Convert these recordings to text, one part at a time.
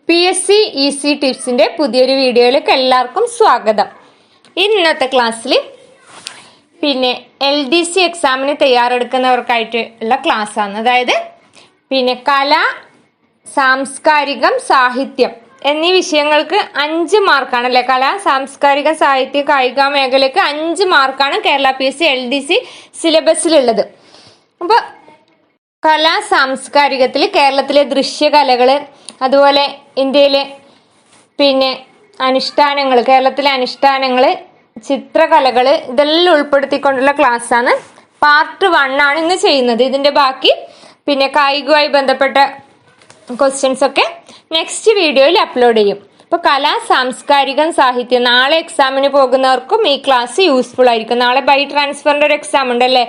PSC easy ടിപ്സിന്റെ പുതിയൊരു വീഡിയോയിലേക്ക് എല്ലാവർക്കും സ്വാഗതം. ഇന്നത്തെ ക്ലാസ്സിൽ LDC എക്സാമിന് തയ്യാറെടുക്കുന്നവർക്കായിട്ടുള്ള ക്ലാസ് ആണ്. അതായത് കല, സാംസ്കാരികം, സാഹിത്യം എന്നീ വിഷയങ്ങൾക്ക് 5 മാർക്കാണ് അല്ലെ. കല, സാംസ്കാരിക, സാഹിത്യം, കായിക മേഖലയ്ക്ക് 5 മാർക്കാണ് കേരള PSC LDC സിലബസിലുള്ളത്. അപ്പൊ കലാ സാംസ്കാരികത്തിൽ കേരളത്തിലെ ദൃശ്യകലകള്, അതുപോലെ ഇന്ത്യയിലെ അനുഷ്ഠാനങ്ങൾ, കേരളത്തിലെ അനുഷ്ഠാനങ്ങള്, ചിത്രകലകള്, ഇതെല്ലാം ഉൾപ്പെടുത്തിക്കൊണ്ടുള്ള ക്ലാസ്സാണ്. പാർട്ട് 1 ആണ് ഇന്ന് ചെയ്യുന്നത്. ഇതിന്റെ ബാക്കി കായികവുമായി ബന്ധപ്പെട്ട ക്വസ്റ്റ്യൻസ് ഒക്കെ നെക്സ്റ്റ് വീഡിയോയിൽ അപ്ലോഡ് ചെയ്യും. അപ്പൊ കലാ, സാംസ്കാരികം, സാഹിത്യം നാളെ എക്സാമിന് പോകുന്നവർക്കും ഈ ക്ലാസ് യൂസ്ഫുൾ ആയിരിക്കും. നാളെ ബൈ ട്രാൻസ്ഫറിന്റെ ഒരു എക്സാം ഉണ്ടല്ലേ.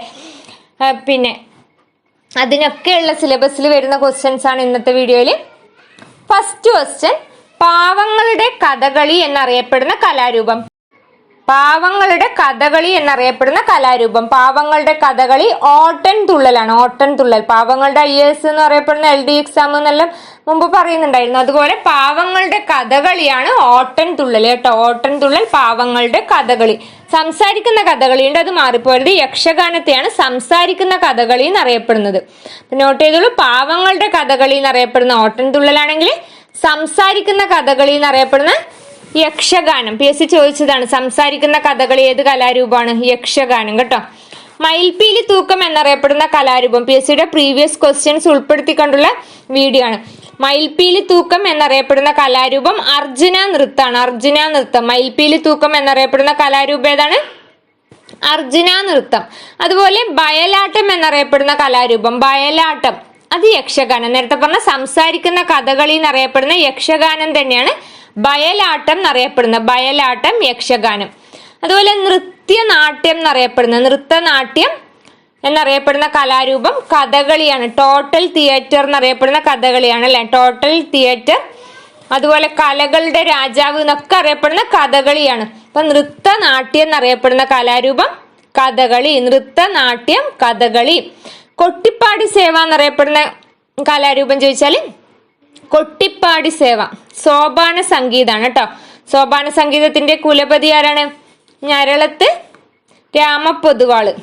അതിനൊക്കെയുള്ള സിലബസിൽ വരുന്ന ക്വസ്റ്റ്യൻസ് ആണ് ഇന്നത്തെ വീഡിയോയിൽ. ഫസ്റ്റ് ക്വസ്റ്റ്യൻ, പാവങ്ങളുടെ കഥകളി എന്നറിയപ്പെടുന്ന കലാരൂപം. പാവങ്ങളുടെ കഥകളി എന്നറിയപ്പെടുന്ന കലാരൂപം. പാവങ്ങളുടെ കഥകളി ഓട്ടൻ തുള്ളലാണ്. ഓട്ടൻ തുള്ളൽ. പാവങ്ങളുടെ IAS എന്ന് പറയപ്പെടുന്ന LD എക്സാം എന്നെല്ലാം മുമ്പ് പറയുന്നുണ്ടായിരുന്നു. അതുപോലെ പാവങ്ങളുടെ കഥകളിയാണ് ഓട്ടൻ തുള്ളൽ കേട്ടോ. ഓട്ടൻ തുള്ളൽ പാവങ്ങളുടെ കഥകളി. സംസാരിക്കുന്ന കഥകളിയുണ്ട്, അത് മാറിപ്പോയത്. യക്ഷഗാനത്തെയാണ് സംസാരിക്കുന്ന കഥകളി എന്നറിയപ്പെടുന്നത്. നോട്ട് ചെയ്തോളൂ. പാവങ്ങളുടെ കഥകളി എന്നറിയപ്പെടുന്ന ഓട്ടൻ തുള്ളലാണെങ്കിൽ സംസാരിക്കുന്ന കഥകളി എന്നറിയപ്പെടുന്ന യക്ഷഗാനം. PSC ചോദിച്ചതാണ്, സംസാരിക്കുന്ന കഥകളി ഏത് കലാരൂപമാണ്? യക്ഷഗാനം കേട്ടോ. മയിൽപീലി തൂക്കം എന്നറിയപ്പെടുന്ന കലാരൂപം. PSCയുടെ പ്രീവിയസ് ക്വസ്റ്റ്യൻസ് ഉൾപ്പെടുത്തിക്കൊണ്ടുള്ള വീഡിയോ ആണ്. മയിൽപീലി തൂക്കം എന്നറിയപ്പെടുന്ന കലാരൂപം അർജുന നൃത്തമാണ്. അർജുന നൃത്തം. മയിൽപീലി തൂക്കം എന്നറിയപ്പെടുന്ന കലാരൂപം ഏതാണ്? അർജുന നൃത്തം. അതുപോലെ ബയലാട്ടം എന്നറിയപ്പെടുന്ന കലാരൂപം. ബയലാട്ടം അത് യക്ഷഗാനം. നേരത്തെ പറഞ്ഞ സംസാരിക്കുന്ന കഥകളി എന്നറിയപ്പെടുന്ന യക്ഷഗാനം തന്നെയാണ് ബയലാട്ടം എന്നറിയപ്പെടുന്നത്. ബയലാട്ടം, യക്ഷഗാനം. അതുപോലെ നൃത്യനാട്യം നൃത്തനാട്യം എന്നറിയപ്പെടുന്ന കലാരൂപം കഥകളിയാണ്. ടോട്ടൽ തിയേറ്റർ എന്നറിയപ്പെടുന്ന കഥകളിയാണ് അല്ലെ. Total theatre. അതുപോലെ കലകളുടെ രാജാവ് എന്നൊക്കെ അറിയപ്പെടുന്ന കഥകളിയാണ്. അപ്പൊ നൃത്തനാട്യം എന്നറിയപ്പെടുന്ന കലാരൂപം കഥകളി. നൃത്തനാട്യം, കഥകളി. കൊട്ടിപ്പാടി സേവ എന്നറിയപ്പെടുന്ന കലാരൂപം ചോദിച്ചാല് കൊട്ടിപ്പാടി സേവ സോപാന സംഗീതാണ് കേട്ടോ. സോപാന സംഗീതത്തിന്റെ കുലപതി ആരാണ്? ഞരളത്ത് രാമപൊതുവാള്.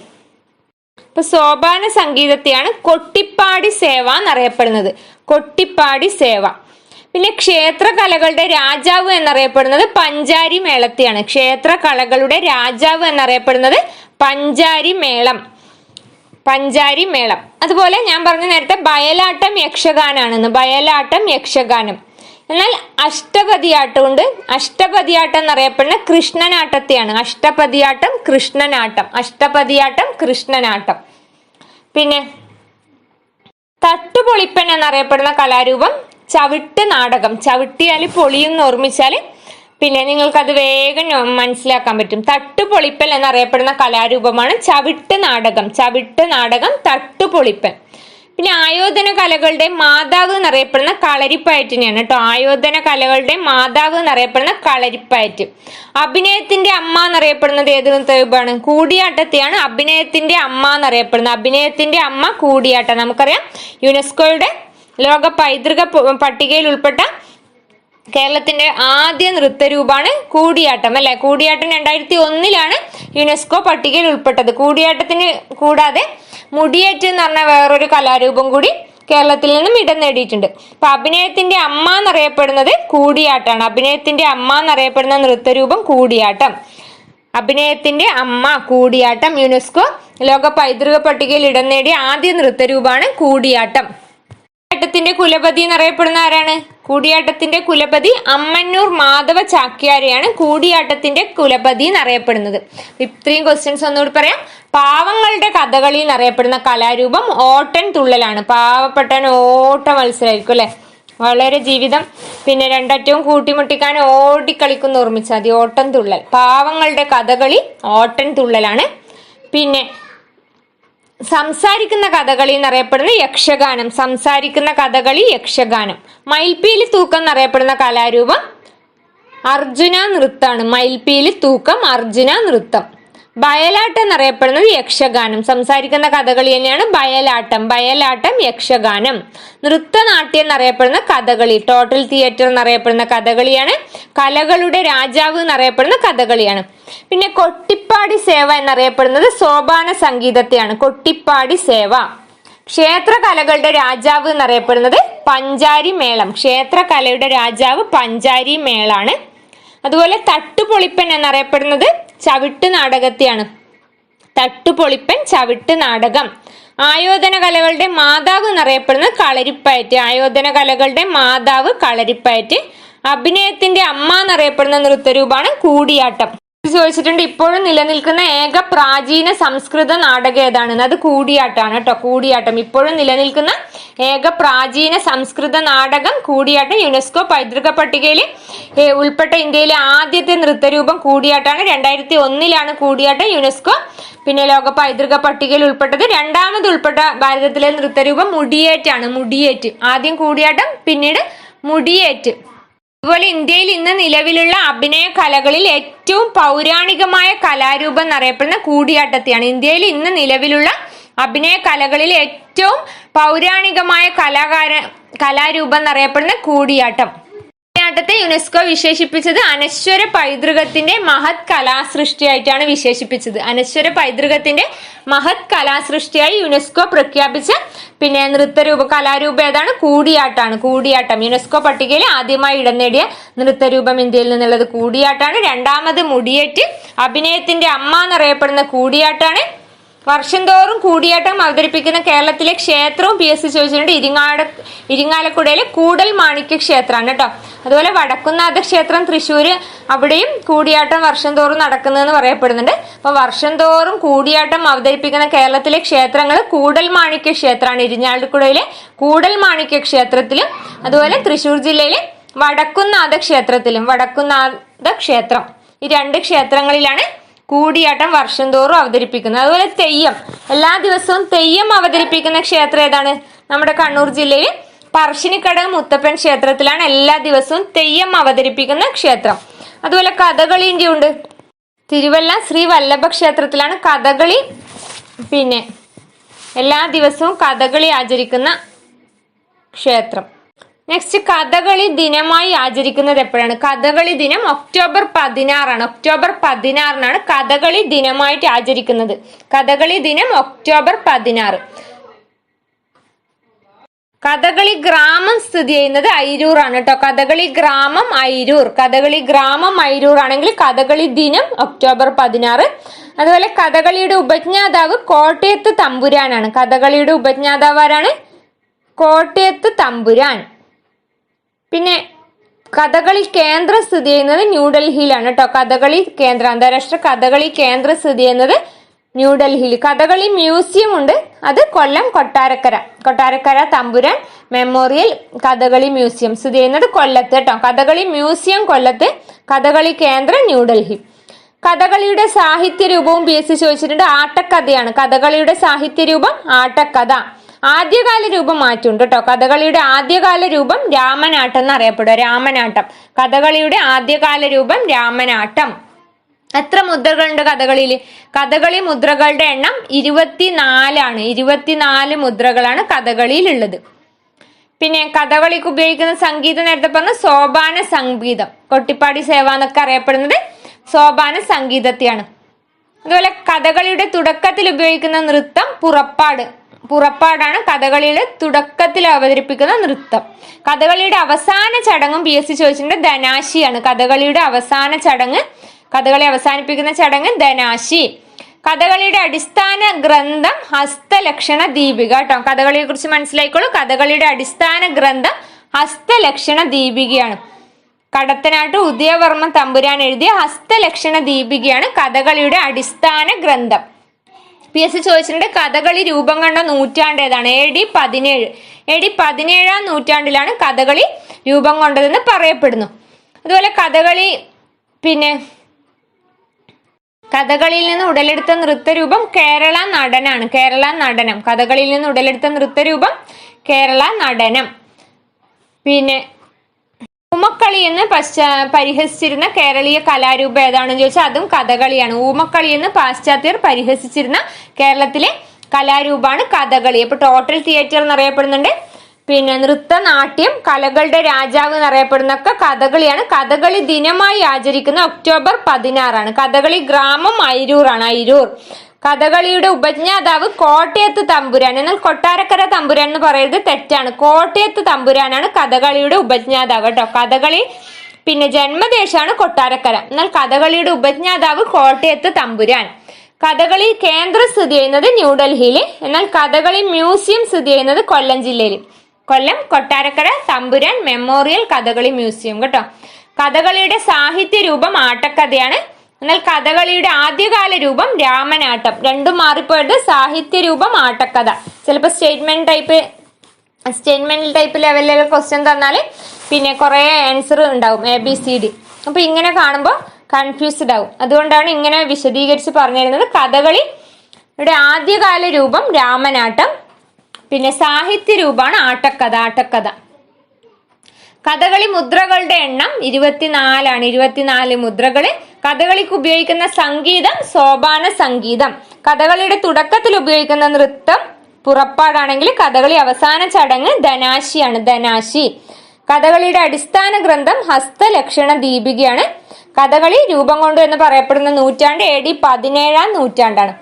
ഇപ്പൊ സോപാന സംഗീതത്തെയാണ് കൊട്ടിപ്പാടി സേവ എന്നറിയപ്പെടുന്നത്. കൊട്ടിപ്പാടി സേവ. ക്ഷേത്ര കലകളുടെ രാജാവ് എന്നറിയപ്പെടുന്നത് പഞ്ചാരി മേളത്തെയാണ്. ക്ഷേത്ര കലകളുടെ രാജാവ് എന്നറിയപ്പെടുന്നത് പഞ്ചാരി മേളം. പഞ്ചാരി മേളം. അതുപോലെ ഞാൻ പറഞ്ഞ നേരത്തെ ബയലാട്ടം യക്ഷഗാനാണെന്ന്. ബയലാട്ടം, യക്ഷഗാനം. എന്നാൽ അഷ്ടപതിയാട്ടം ഉണ്ട്. അഷ്ടപതിയാട്ടം എന്നറിയപ്പെടുന്ന കൃഷ്ണനാട്ടത്തെയാണ്. അഷ്ടപതിയാട്ടം, കൃഷ്ണനാട്ടം. അഷ്ടപതിയാട്ടം, കൃഷ്ണനാട്ടം. തട്ടുപൊളിപ്പൻ എന്നറിയപ്പെടുന്ന കലാരൂപം ചവിട്ട് നാടകം. ചവിട്ടിയാൽ പൊളിയെന്ന് ഓർമ്മിച്ചാല് നിങ്ങൾക്കത് വേഗം മനസ്സിലാക്കാൻ പറ്റും. തട്ടുപൊളിപ്പൻ എന്നറിയപ്പെടുന്ന കലാരൂപമാണ് ചവിട്ട് നാടകം. ചവിട്ട് നാടകം, തട്ടുപൊളിപ്പൻ. ആയോധന കലകളുടെ മാതാവ് എന്നറിയപ്പെടുന്ന കളരിപ്പയറ്റിനെയാണ് കേട്ടോ. ആയോധന കലകളുടെ മാതാവ് എന്നറിയപ്പെടുന്ന കളരിപ്പയറ്റ്. അഭിനയത്തിന്റെ അമ്മ എന്നറിയപ്പെടുന്നത് ഏത് നൃത്തരൂപമാണ്? കൂടിയാട്ടത്തെയാണ് അഭിനയത്തിന്റെ അമ്മ എന്നറിയപ്പെടുന്നത്. അഭിനയത്തിന്റെ അമ്മ കൂടിയാട്ടം. നമുക്കറിയാം യുനെസ്കോയുടെ ലോക പൈതൃക പട്ടികയിൽ ഉൾപ്പെട്ട കേരളത്തിന്റെ ആദ്യ നൃത്തരൂപമാണ് കൂടിയാട്ടം അല്ലെ. കൂടിയാട്ടം 2001 യുനെസ്കോ പട്ടികയിൽ ഉൾപ്പെട്ടത്. കൂടിയാട്ടത്തിന് കൂടാതെ മുടിയേറ്റ് എന്ന് പറഞ്ഞ വേറൊരു കലാരൂപം കൂടി കേരളത്തിൽ നിന്നും ഇടം നേടിയിട്ടുണ്ട്. അപ്പൊ അഭിനയത്തിന്റെ അമ്മ എന്നറിയപ്പെടുന്നത് കൂടിയാട്ടാണ്. അഭിനയത്തിന്റെ അമ്മ എന്നറിയപ്പെടുന്ന നൃത്തരൂപം കൂടിയാട്ടം. അഭിനയത്തിന്റെ അമ്മ, കൂടിയാട്ടം. യുനെസ്കോ ലോക പൈതൃക പട്ടികയിൽ ഇടം നേടിയ ആദ്യ നൃത്തരൂപമാണ് കൂടിയാട്ടം. കൂടിയാട്ടത്തിന്റെ കുലപതി എന്നറിയപ്പെടുന്ന ആരാണ്? കൂടിയാട്ടത്തിന്റെ കുലപതി അമ്മന്നൂർ മാധവ ചാക്യാരെയാണ് കൂടിയാട്ടത്തിന്റെ കുലപതി എന്നറിയപ്പെടുന്നത്. ഇത്രയും ക്വസ്റ്റ്യൻസ് ഒന്നുകൂടി പറയാം. പാവങ്ങളുടെ കഥകളി എന്നറിയപ്പെടുന്ന കലാരൂപം ഓട്ടൻ തുള്ളലാണ്. പാവപ്പെട്ടവൻ ഓട്ട മത്സരമായിരിക്കും അല്ലെ. വളരെ ജീവിതം രണ്ടറ്റവും കൂട്ടിമുട്ടിക്കാൻ ഓടിക്കളിക്കുന്ന ഓർമ്മിച്ചാൽ മതി. ഓട്ടൻ തുള്ളൽ. പാവങ്ങളുടെ കഥകളി ഓട്ടൻ തുള്ളലാണ്. സംസാരിക്കുന്ന കഥകളി എന്നറിയപ്പെടുന്ന യക്ഷഗാനം. സംസാരിക്കുന്ന കഥകളി, യക്ഷഗാനം. മയിൽപീലി തൂക്കം എന്നറിയപ്പെടുന്ന കലാരൂപം അർജുന നൃത്തമാണ്. മയിൽപീലി തൂക്കം, അർജുന നൃത്തം. ബയലാട്ടം എന്നറിയപ്പെടുന്നത് യക്ഷഗാനം. സംസാരിക്കുന്ന കഥകളി തന്നെയാണ് ബയലാട്ടം യക്ഷഗാനം. നൃത്തനാട്യം എന്നറിയപ്പെടുന്ന കഥകളി, ടോട്ടൽ തിയേറ്റർ എന്നറിയപ്പെടുന്ന കഥകളിയാണ്. കലകളുടെ രാജാവ് എന്നറിയപ്പെടുന്ന കഥകളിയാണ്. പിന്നെ കൊട്ടിപ്പാടി സേവ എന്നറിയപ്പെടുന്നത് സോപാന സംഗീതത്തെയാണ്. കൊട്ടിപ്പാടി സേവ. ക്ഷേത്രകലകളുടെ രാജാവ് എന്നറിയപ്പെടുന്നത് പഞ്ചാരി മേളം. ക്ഷേത്രകലയുടെ രാജാവ് പഞ്ചാരി മേളാണ്. അതുപോലെ തട്ടുപൊളിപ്പൻ എന്നറിയപ്പെടുന്നത് ചവിട്ട് നാടകത്തെയാണ്. തട്ടുപൊളിപ്പൻ ചവിട്ട് നാടകം. ആയോധന കലകളുടെ മാതാവ് എന്നറിയപ്പെടുന്നത് കളരിപ്പയറ്റ്. ആയോധന കലകളുടെ മാതാവ് കളരിപ്പയറ്റ്. അഭിനയത്തിന്റെ അമ്മ എന്നറിയപ്പെടുന്ന നൃത്തരൂപമാണ് കൂടിയാട്ടം. ചോദിച്ചിട്ടുണ്ട് ഇപ്പോഴും നിലനിൽക്കുന്ന ഏക പ്രാചീന സംസ്കൃത നാടകം ഏതാണെന്ന്. അത് കൂടിയാട്ടമാണ് കേട്ടോ. കൂടിയാട്ടം ഇപ്പോഴും നിലനിൽക്കുന്ന ഏക പ്രാചീന സംസ്കൃത നാടകം കൂടിയാട്ടം. യുനെസ്കോ പൈതൃക പട്ടികയിൽ ഉൾപ്പെട്ട ഇന്ത്യയിലെ ആദ്യത്തെ നൃത്തരൂപം കൂടിയാട്ടമാണ്. 2001 കൂടിയാട്ടം യുനെസ്കോ പിന്നെ ലോക പൈതൃക പട്ടികയിൽ ഉൾപ്പെട്ടത്. രണ്ടാമത് ഉൾപ്പെട്ട ഭാരതത്തിലെ നൃത്തരൂപം മുടിയേറ്റാണ്. മുടിയേറ്റ്. ആദ്യം കൂടിയാട്ടം, പിന്നീട് മുടിയേറ്റ്. അതുപോലെ ഇന്ത്യയിൽ ഇന്ന് നിലവിലുള്ള അഭിനയ കലകളിൽ ഏറ്റവും പൗരാണികമായ കലാരൂപം എന്നറിയപ്പെടുന്ന കൂടിയാട്ടത്തെയാണ്. ഇന്ത്യയിൽ ഇന്ന് നിലവിലുള്ള അഭിനയ കലകളിൽ ഏറ്റവും പൗരാണികമായ കലാരൂപം എന്നറിയപ്പെടുന്ന കൂടിയാട്ടം. കൂടിയാട്ടത്തെ യുനെസ്കോ വിശേഷിപ്പിച്ചത് അനശ്വര പൈതൃകത്തിന്റെ മഹത് കലാസൃഷ്ടിയായിട്ടാണ് വിശേഷിപ്പിച്ചത്. അനശ്വര പൈതൃകത്തിന്റെ മഹത് കലാസൃഷ്ടിയായി യുനെസ്കോ പ്രഖ്യാപിച്ച പിന്നെ കലാരൂപം ഏതാണ്? കൂടിയാട്ടാണ്. കൂടിയാട്ടം യുനെസ്കോ പട്ടികയിൽ ആദ്യമായി ഇടം നേടിയ നൃത്തരൂപം ഇന്ത്യയിൽ നിന്നുള്ളത് കൂടിയാട്ടാണ്. രണ്ടാമത് മുടിയേറ്റ്. അഭിനയത്തിന്റെ അമ്മ എന്നറിയപ്പെടുന്ന കൂടിയാട്ടാണ്. വർഷം തോറും കൂടിയാട്ടം അവതരിപ്പിക്കുന്ന കേരളത്തിലെ ക്ഷേത്രവും PSC ചോദിച്ചിട്ടുണ്ട്. ഇരിങ്ങാലക്കുടയിലെ കൂടൽ മാണിക്യ ക്ഷേത്രമാണ് കേട്ടോ. അതുപോലെ വടക്കുന്നാഥ ക്ഷേത്രം തൃശ്ശൂര്, അവിടെയും കൂടിയാട്ടം വർഷം തോറും നടക്കുന്നതെന്ന് പറയപ്പെടുന്നുണ്ട്. അപ്പൊ വർഷം തോറും കൂടിയാട്ടം അവതരിപ്പിക്കുന്ന കേരളത്തിലെ ക്ഷേത്രങ്ങൾ കൂടൽ മാണിക്യ ക്ഷേത്രമാണ്. ഇരിഞ്ഞാലക്കുടയിലെ കൂടൽ മാണിക്യ ക്ഷേത്രത്തിലും അതുപോലെ തൃശ്ശൂർ ജില്ലയിലെ വടക്കുന്നാഥ ക്ഷേത്രം ഈ 2 ക്ഷേത്രങ്ങളിലാണ് കൂടിയാട്ടം വർഷം തോറും അവതരിപ്പിക്കുന്നത്. അതുപോലെ തെയ്യം, എല്ലാ ദിവസവും തെയ്യം അവതരിപ്പിക്കുന്ന ക്ഷേത്രം ഏതാണ്? നമ്മുടെ കണ്ണൂർ ജില്ലയിൽ പറശ്ശിനിക്കടവ് മുത്തപ്പൻ ക്ഷേത്രത്തിലാണ് എല്ലാ ദിവസവും തെയ്യം അവതരിപ്പിക്കുന്ന ക്ഷേത്രം. അതുപോലെ കഥകളിന്റെ ഉണ്ട്. തിരുവല്ല ശ്രീ വല്ലഭ ക്ഷേത്രത്തിലാണ് കഥകളി പിന്നെ എല്ലാ ദിവസവും കഥകളി ആചരിക്കുന്ന ക്ഷേത്രം. നെക്സ്റ്റ്, കഥകളി ദിനമായി ആചരിക്കുന്നത് എപ്പോഴാണ്? കഥകളി ദിനം ഒക്ടോബർ 16 ഒക്ടോബർ 16 കഥകളി ദിനമായിട്ട് ആചരിക്കുന്നത്. കഥകളി ദിനം ഒക്ടോബർ 16. കഥകളി ഗ്രാമം സ്ഥിതി ചെയ്യുന്നത് അയിരൂറാണ് കേട്ടോ. കഥകളി ഗ്രാമം അയിരൂർ. കഥകളി ഗ്രാമം അയിരൂർ ആണെങ്കിൽ കഥകളി ദിനം ഒക്ടോബർ 16. അതുപോലെ കഥകളിയുടെ ഉപജ്ഞാതാവ് കോട്ടയത്ത് തമ്പുരാനാണ്. കഥകളിയുടെ ഉപജ്ഞാതാവ് ആരാണ്? കോട്ടയത്ത് തമ്പുരാൻ. പിന്നെ കഥകളി കേന്ദ്രം സ്ഥിതി ചെയ്യുന്നത് ന്യൂഡൽഹിയിലാണ് കേട്ടോ. കഥകളി കേന്ദ്രം, അന്താരാഷ്ട്ര കഥകളി കേന്ദ്രം സ്ഥിതി ചെയ്യുന്നത് ന്യൂഡൽഹിയിൽ. കഥകളി മ്യൂസിയം ഉണ്ട്, അത് കൊല്ലം കൊട്ടാരക്കര തമ്പുരാൻ മെമ്മോറിയൽ കഥകളി മ്യൂസിയം സ്ഥിതി ചെയ്യുന്നത് കൊല്ലത്ത് കേട്ടോ. കഥകളി മ്യൂസിയം കൊല്ലത്ത്, കഥകളി കേന്ദ്രം ന്യൂഡൽഹി. കഥകളിയുടെ സാഹിത്യ രൂപവും PSC ചോദിച്ചിട്ടുണ്ട്. ആട്ടക്കഥയാണ്. കഥകളിയുടെ സാഹിത്യ രൂപം ആട്ടക്കഥ. ആദ്യകാല രൂപം മാറ്റുണ്ട് കേട്ടോ. കഥകളിയുടെ ആദ്യകാല രൂപം രാമനാട്ടം എന്നറിയപ്പെടുക. രാമനാട്ടം. കഥകളിയുടെ ആദ്യകാല രൂപം രാമനാട്ടം. എത്ര മുദ്രകളുണ്ട് കഥകളിയിൽ? കഥകളി മുദ്രകളുടെ എണ്ണം 24 24 മുദ്രകളാണ് കഥകളിയിൽ ഉള്ളത്. പിന്നെ കഥകളിക്ക് ഉപയോഗിക്കുന്ന സംഗീതം നേരത്തെ പറഞ്ഞ സോപാന സംഗീതം. കൊട്ടിപ്പാടി സേവ എന്നൊക്കെ അറിയപ്പെടുന്നത് സോപാന സംഗീതത്തെയാണ്. അതുപോലെ കഥകളിയുടെ തുടക്കത്തിൽ ഉപയോഗിക്കുന്ന നൃത്തം പുറപ്പാടാണ് കഥകളിയുടെ തുടക്കത്തിൽ അവതരിപ്പിക്കുന്ന നൃത്തം. കഥകളിയുടെ അവസാന ചടങ്ങും PSC ചോദിച്ചിട്ടുണ്ട്. ധനാശിയാണ്. കഥകളിയുടെ അവസാന ചടങ്ങ്, കഥകളി അവസാനിപ്പിക്കുന്ന ചടങ്ങ് ധനാശി. കഥകളിയുടെ അടിസ്ഥാന ഗ്രന്ഥം ഹസ്തലക്ഷണ ദീപിക കേട്ടോ. കഥകളിയെ കുറിച്ച് മനസ്സിലായിക്കോളൂ. കഥകളിയുടെ അടിസ്ഥാന ഗ്രന്ഥം ഹസ്തലക്ഷണ ദീപികയാണ്. കടത്തനാട്ട് ഉദയവർമ്മ തമ്പുരാൻ എഴുതിയ ഹസ്തലക്ഷണ ദീപികയാണ് കഥകളിയുടെ അടിസ്ഥാന ഗ്രന്ഥം. PSC ചോദിച്ചിട്ടുണ്ട് കഥകളി രൂപം കണ്ട നൂറ്റാണ്ട് ഏതാണ്? AD 17. AD 17 നൂറ്റാണ്ടിലാണ് കഥകളി രൂപം കൊണ്ടതെന്ന് പറയപ്പെടുന്നു. അതുപോലെ കഥകളിയിൽ നിന്ന് ഉടലെടുത്ത നൃത്തരൂപം കേരള നടനാണ്. കേരള നടനം. കഥകളിയിൽ നിന്ന് ഉടലെടുത്ത നൃത്തരൂപം കേരള നടനം. പിന്നെ ഊമക്കളി എന്ന് പരിഹസിച്ചിരുന്ന കേരളീയ കലാരൂപം ഏതാണെന്ന് ചോദിച്ചാൽ അതും കഥകളിയാണ്. ഊമക്കളി എന്ന് പാശ്ചാത്യർ പരിഹസിച്ചിരുന്ന കേരളത്തിലെ കലാരൂപമാണ് കഥകളി. അപ്പൊ ടോട്ടൽ തിയേറ്റർ എന്നറിയപ്പെടുന്നുണ്ട്. പിന്നെ നൃത്തനാട്യം, കലകളുടെ രാജാവ് എന്നറിയപ്പെടുന്നൊക്കെ കഥകളിയാണ്. കഥകളി ദിനമായി ആചരിക്കുന്ന ഒക്ടോബർ 16 കഥകളി ഗ്രാമം അയിരൂറാണ്. അയിരൂർ. കഥകളിയുടെ ഉപജ്ഞാതാവ് കോട്ടയത്ത് തമ്പുരാൻ. എന്നാൽ കൊട്ടാരക്കര തമ്പുരാൻ എന്ന് പറയരുത്, തെറ്റാണ്. കോട്ടയത്ത് തമ്പുരാനാണ് കഥകളിയുടെ ഉപജ്ഞാതാവ് കേട്ടോ. കഥകളി പിന്നെ ജന്മദേശമാണ് കൊട്ടാരക്കര, എന്നാൽ കഥകളിയുടെ ഉപജ്ഞാതാവ് കോട്ടയത്ത് തമ്പുരാൻ. കഥകളി കേന്ദ്രം സ്ഥിതി ചെയ്യുന്നത് ന്യൂഡൽഹിയിൽ, എന്നാൽ കഥകളി മ്യൂസിയം സ്ഥിതി ചെയ്യുന്നത് കൊല്ലം ജില്ലയിൽ. കൊല്ലം കൊട്ടാരക്കര തമ്പുരാൻ മെമ്മോറിയൽ കഥകളി മ്യൂസിയം കേട്ടോ. കഥകളിയുടെ സാഹിത്യ രൂപം ആട്ടക്കഥയാണ്, എന്നാൽ കഥകളിയുടെ ആദ്യകാല രൂപം രാമനാട്ടം. രണ്ടും മാറിപ്പോയത്. സാഹിത്യ രൂപം ആട്ടക്കഥ. ചിലപ്പോൾ സ്റ്റേറ്റ്മെന്റ് ടൈപ്പ് ലെവലിലെ ക്വസ്റ്റ്യൻ തന്നാല് പിന്നെ കുറെ ആൻസർ ഉണ്ടാവും, ABCD. അപ്പൊ ഇങ്ങനെ കാണുമ്പോൾ കൺഫ്യൂസ്ഡ് ആവും. അതുകൊണ്ടാണ് ഇങ്ങനെ വിശദീകരിച്ച് പറഞ്ഞു തരുന്നത്. കഥകളിയുടെ ആദ്യകാല രൂപം രാമനാട്ടം, പിന്നെ സാഹിത്യ രൂപമാണ് ആട്ടക്കഥ. കഥകളി മുദ്രകളുടെ എണ്ണം 24 24 മുദ്രകള്. കഥകളിക്ക് ഉപയോഗിക്കുന്ന സംഗീതം സോപാന സംഗീതം. കഥകളിയുടെ തുടക്കത്തിൽ ഉപയോഗിക്കുന്ന നൃത്തം പുറപ്പാടാണെങ്കിൽ കഥകളി അവസാന ചടങ്ങ് ധനാശിയാണ്, ധനാശി. കഥകളിയുടെ അടിസ്ഥാന ഗ്രന്ഥം ഹസ്തലക്ഷണ ദീപികയാണ്. കഥകളി രൂപം കൊണ്ടു എന്ന് പറയപ്പെടുന്ന നൂറ്റാണ്ട് AD 17 നൂറ്റാണ്ടാണ്.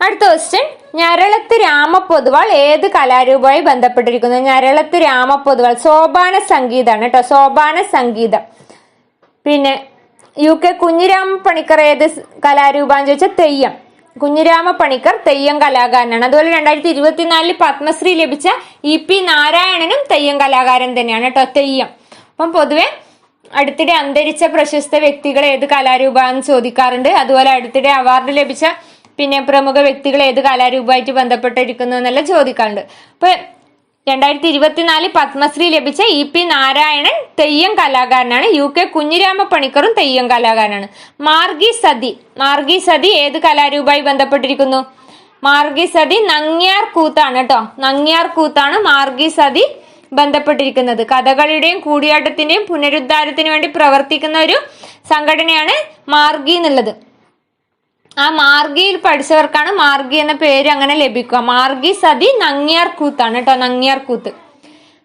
അടുത്ത ക്വസ്റ്റ്യൻ, ഞരളത്ത് രാമപൊതുവാൾ ഏത് കലാരൂപമായി ബന്ധപ്പെട്ടിരിക്കുന്നു? ഞരളത്ത് രാമപൊതുവാൾ സോപാന സംഗീതമാണ് കേട്ടോ, സോപാന സംഗീതം. പിന്നെ UK കുഞ്ഞിരാമ പണിക്കർ ഏത് കലാരൂപം ചോദിച്ചാൽ തെയ്യം. കുഞ്ഞിരാമ പണിക്കർ തെയ്യം കലാകാരനാണ്. അതുപോലെ 2024 പത്മശ്രീ ലഭിച്ച EP നാരായണനും തെയ്യം കലാകാരൻ തന്നെയാണ് കേട്ടോ, തെയ്യം. അപ്പം പൊതുവെ അടുത്തിടെ അന്തരിച്ച പ്രശസ്ത വ്യക്തികൾ ഏത് കലാരൂപമാണെന്ന് ചോദിക്കാറുണ്ട്. അതുപോലെ അടുത്തിടെ അവാർഡ് ലഭിച്ച പിന്നെ പ്രമുഖ വ്യക്തികൾ ഏത് കലാരൂപമായിട്ട് ബന്ധപ്പെട്ടിരിക്കുന്നു എന്നെല്ലാം ചോദിക്കാറുണ്ട്. അപ്പൊ 2024 പത്മശ്രീ ലഭിച്ച EP നാരായണൻ തെയ്യം കലാകാരനാണ്. UK കുഞ്ഞിരാമ പണിക്കറും തെയ്യം കലാകാരനാണ്. മാർഗി സതി ഏത് കലാരൂപമായി ബന്ധപ്പെട്ടിരിക്കുന്നു? മാർഗി സതി നങ്ങ്യാർ കൂത്താണ് കേട്ടോ, നങ്ങ്യാർ കൂത്താണ് മാർഗി സതി ബന്ധപ്പെട്ടിരിക്കുന്നത്. കഥകളിയുടെയും കൂടിയാട്ടത്തിന്റെയും പുനരുദ്ധാരത്തിന് വേണ്ടി പ്രവർത്തിക്കുന്ന ഒരു സംഘടനയാണ് മാർഗി എന്നുള്ളത്. ആ മാർഗിയിൽ പഠിച്ചവർക്കാണ് മാർഗി എന്ന പേര് അങ്ങനെ ലഭിക്കുക. മാർഗി സതി നങ്ങ്യാർ കൂത്താണ് കേട്ടോ, നങ്ങ്യാർ കൂത്ത്.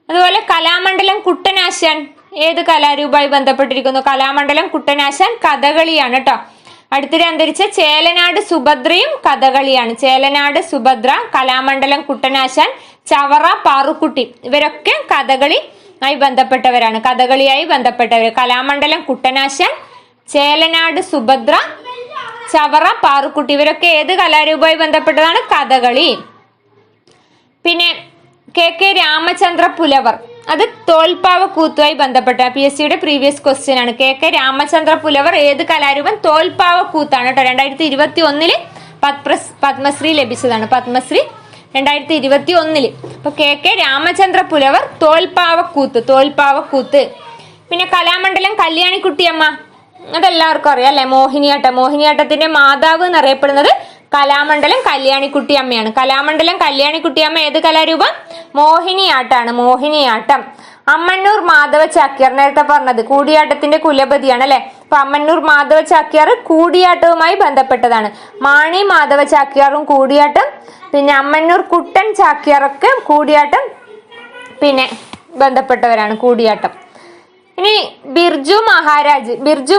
അതുപോലെ കലാമണ്ഡലം കുട്ടനാശാൻ ഏത് കലാരൂപമായി ബന്ധപ്പെട്ടിരിക്കുന്നു? കലാമണ്ഡലം കുട്ടനാശാൻ കഥകളിയാണ് കേട്ടോ. അടുത്തിടെ അന്തരിച്ച ചേലനാട് സുഭദ്രയും കഥകളിയാണ്. ചേലനാട് സുഭദ്ര, കലാമണ്ഡലം കുട്ടനാശാൻ, ചവറ പാറുക്കുട്ടി ഇവരൊക്കെ കഥകളിയായി ബന്ധപ്പെട്ടവരാണ്. കഥകളിയായി ബന്ധപ്പെട്ടവർ കലാമണ്ഡലം കുട്ടനാശാൻ, ചേലനാട് സുഭദ്ര, ചവറ പാറുക്കുട്ടി ഇവരൊക്കെ ഏത് കലാരൂപമായി ബന്ധപ്പെട്ടതാണ്? കഥകളി. പിന്നെ KK രാമചന്ദ്ര പുലവർ അത് തോൽപ്പാവ കൂത്തുമായി ബന്ധപ്പെട്ട PSCയുടെ പ്രീവിയസ് ക്വസ്റ്റ്യൻ ആണ്. KK രാമചന്ദ്ര പുലവർ ഏത് കലാരൂപം? തോൽപ്പാവ കൂത്താണ് കേട്ടോ. 2021 പത്മശ്രീ ലഭിച്ചതാണ്. പത്മശ്രീ 2021. അപ്പൊ KK രാമചന്ദ്ര പുലവർ തോൽപ്പാവ കൂത്ത്. പിന്നെ കലാമണ്ഡലം കല്യാണിക്കുട്ടിയമ്മ അതെല്ലാവർക്കും അറിയാം അല്ലെ, മോഹിനിയാട്ടത്തിന്റെ മാതാവ് എന്നറിയപ്പെടുന്നത് കലാമണ്ഡലം കല്യാണിക്കുട്ടിയമ്മയാണ്. കലാമണ്ഡലം കല്യാണിക്കുട്ടിയമ്മ ഏത് കലാരൂപം? മോഹിനിയാട്ടം. അമ്മന്നൂർ മാധവ ചാക്യാർ നേരത്തെ പറഞ്ഞത് കൂടിയാട്ടത്തിന്റെ കുലപതിയാണ് അല്ലെ. അപ്പൊ അമ്മന്നൂർ മാധവ ചാക്യാർ കൂടിയാട്ടവുമായി ബന്ധപ്പെട്ടതാണ്. മാണി മാധവ ചാക്യാറും കൂടിയാട്ടം, പിന്നെ അമ്മന്നൂർ കുട്ടൻ ചാക്യാറൊക്കെ കൂടിയാട്ടം പിന്നെ ബന്ധപ്പെട്ടവരാണ്, കൂടിയാട്ടം. ഇനി ബിർജു